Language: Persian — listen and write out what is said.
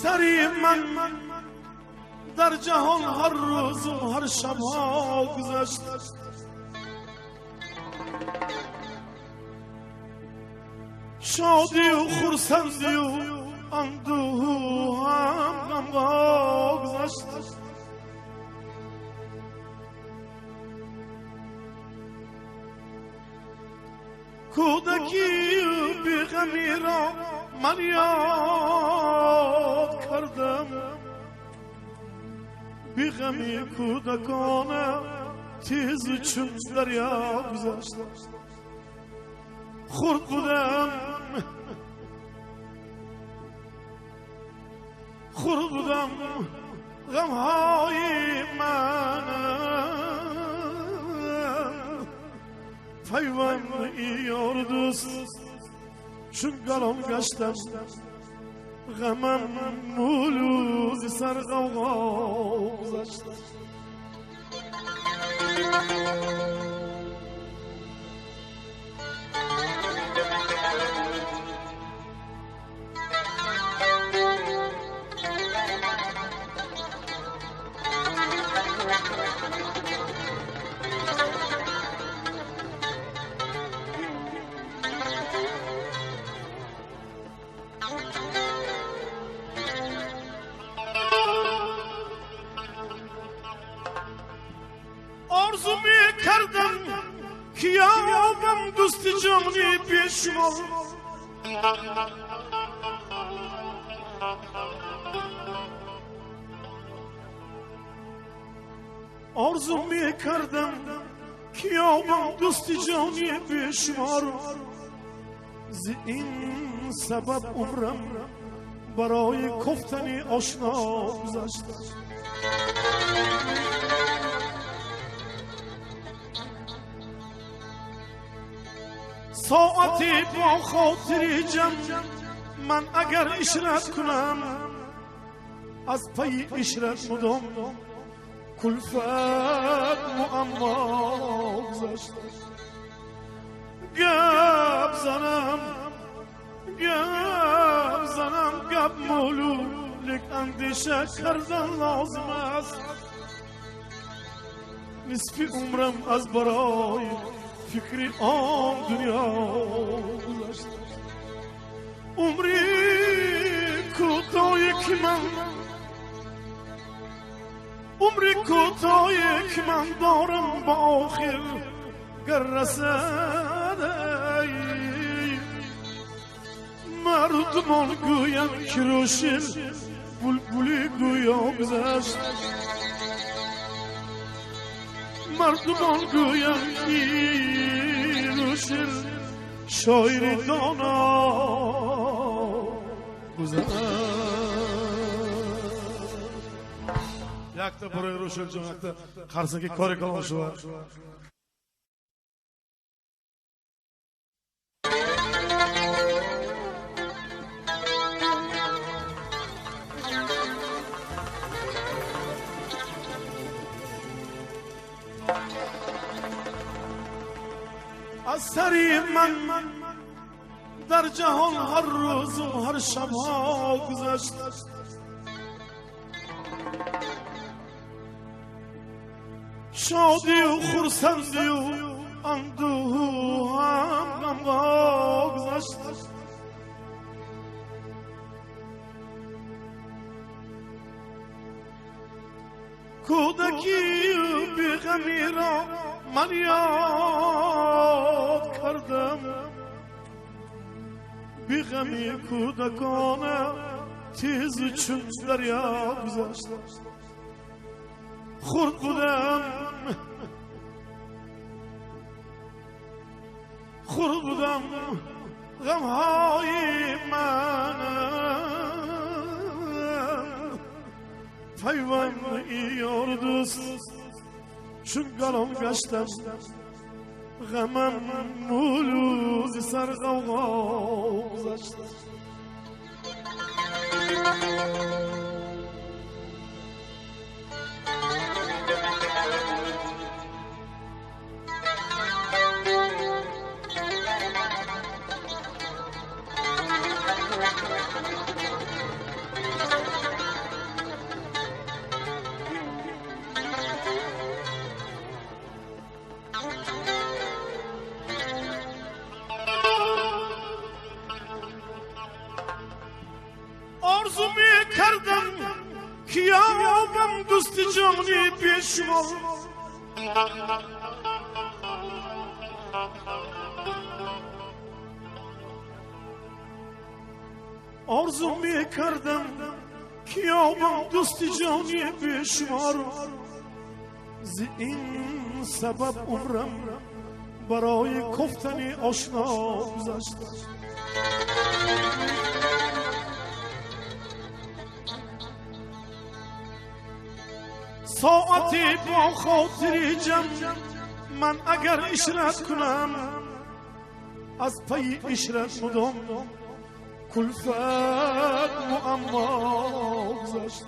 سری من در جهان هر روز و هر شب ها گذشت. شادی و خرسندی و اندوه هم غمها گذشت. کودکی بی غمی را من یاد کردم، بی غمی کودکانه تیز چون دریا گذشت. خرد بودم غمهای من پیوند یار دوست چون گلام گشتم. غمم مولوز سر غوغا گذشت. آرزو می کردم که یابم دوست جانی پیشما. آرزو می کردم که یابم دوست جانی پیشما. ز این سبب عمرم برای گفتن آشنا گذشت. ساعتی با خاطری جمع من اگر اشرت کنم، از پی اشرت مدام کلفت معما گذشت. گپ زنم گپ مولو، لیک اندیشه کردن لازم است. نصف عمرم از برای فکری آن دنیا گذشت. عمری کوتاهی که من دارم با آخر گر رسد. مردمان گویم که روشن بلبلی گویا گذشت. مردمان گویم که روشن شاعر دانا گذشت. یک تا برای روشن جان، یک تا خرسنگی کاری کلام شود. از سری من در جهان هر روز و هر شب ها گذشت. شادی و خرسندی و اندوه هم غمها گذشت. کودکی بی غمی را من یاد کردم، بی غمی کودکانه تیز چون دریا گذشت. خرد بودم غمهای من پیوند یار دوست چون گلام گشتم. غمم مولوز سر غوغا گذشت. که یابم دوست جانی بیشمار. آرزو می کردم که یابم دوست جانی بیشمار، ز این سبب عمرم برای گفتن آشنا گذشت. ساعتی با خاطری جمع من اگر اشرت کنم، از پی اشرت مدام کلفت معما گذشت.